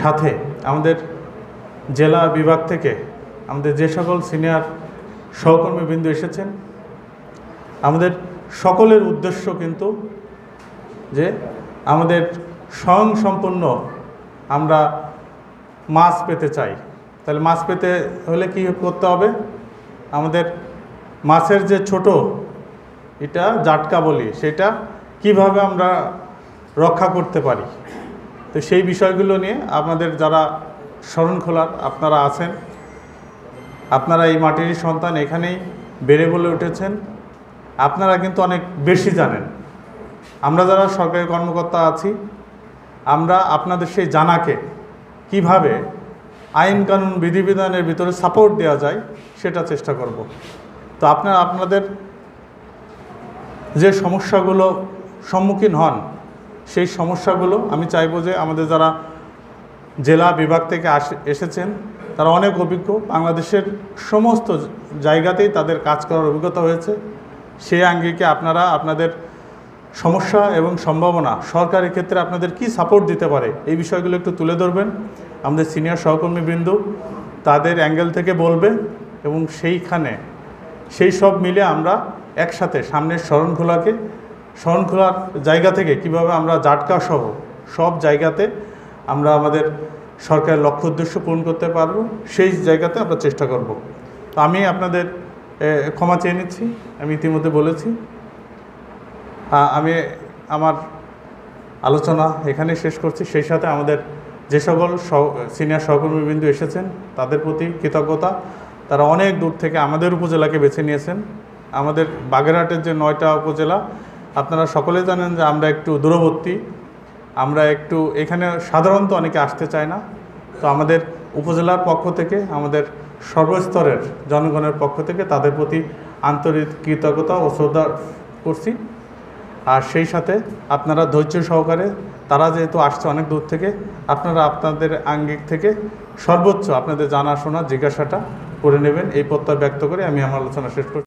সাথে আমাদের জেলা বিভাগ থেকে আমাদের যে সকল সিনিয়র সহকর্মীবৃন্দ এসেছেন, আমাদের সকলের উদ্দেশ্য কিন্তু যে আমাদের স্বয়ংসম্পূর্ণ আমরা মাছ পেতে চাই। তাহলে মাছ পেতে হলে কি করতে হবে? আমাদের মাছের যে ছোট এটা জাটকা বলি, সেটা কিভাবে আমরা রক্ষা করতে পারি, তো সেই বিষয়গুলো নিয়ে আমাদের যারা শরণখোলার আপনারা আছেন, আপনারা এই মাটির সন্তান, এখানেই বেড়ে বলে উঠেছেন, আপনারা কিন্তু অনেক বেশি জানেন। আমরা যারা সরকারি কর্মকর্তা আছি, আমরা আপনাদের সেই জানাকে কিভাবে আইন কানুন বিধিবিধানের ভিতরে সাপোর্ট দেওয়া যায় সেটা চেষ্টা করব। তো আপনাদের যে সমস্যাগুলো সম্মুখীন হন, সেই সমস্যাগুলো আমি চাইব যে আমাদের যারা জেলা বিভাগ থেকে এসেছেন তারা অনেক অভিজ্ঞ, বাংলাদেশের সমস্ত জায়গাতেই তাদের কাজ করার অভিজ্ঞতা হয়েছে। সেই আঙ্গিকে আপনারা আপনাদের সমস্যা এবং সম্ভাবনা সরকারের ক্ষেত্রে আপনাদের কি সাপোর্ট দিতে পারে এই বিষয়গুলো একটু তুলে ধরবেন। আমাদের সিনিয়র সহকর্মীবৃন্দ তাদের অ্যাঙ্গেল থেকে বলবে এবং সেই সব মিলে আমরা একসাথে সামনের শরণখোলার জায়গা থেকে কিভাবে আমরা জাটকা সহ সব জায়গাতে আমরা আমাদের সরকারের লক্ষ্য উদ্দেশ্য পূরণ করতে পারবো, সেই জায়গাতে আমরা চেষ্টা করব। তো আমি আপনাদের ক্ষমা চেয়ে নিচ্ছি, আমি ইতিমধ্যে বলেছি। আমি আমার আলোচনা এখানে শেষ করছি। সেই সাথে আমাদের যে সকল সিনিয়র সহকর্মীবৃন্দ এসেছেন তাদের প্রতি কৃতজ্ঞতা। তারা অনেক দূর থেকে আমাদের উপজেলাকে বেছে নিয়েছেন। আমাদের বাগেরহাটের যে 9টা উপজেলা, আপনারা সকলে জানেন যে আমরা একটু দূরবর্তী, আমরা একটু এখানে সাধারণত অনেকে আসতে চায় না। তো আমাদের উপজেলার পক্ষ থেকে, আমাদের সর্বস্তরের জনগণের পক্ষ থেকে তাদের প্রতি আন্তরিক কৃতজ্ঞতা ও শ্রদ্ধা করছি। আর সেই সাথে আপনারা ধৈর্য সহকারে, তারা যেহেতু আসছে অনেক দূর থেকে, আপনারা আপনাদের আঙ্গিক থেকে সর্বোচ্চ আপনাদের জানাশোনা জিজ্ঞাসাটা করে নেবেন, এই প্রত্যয় ব্যক্ত করে আমি আমার আলোচনা শেষ করছি।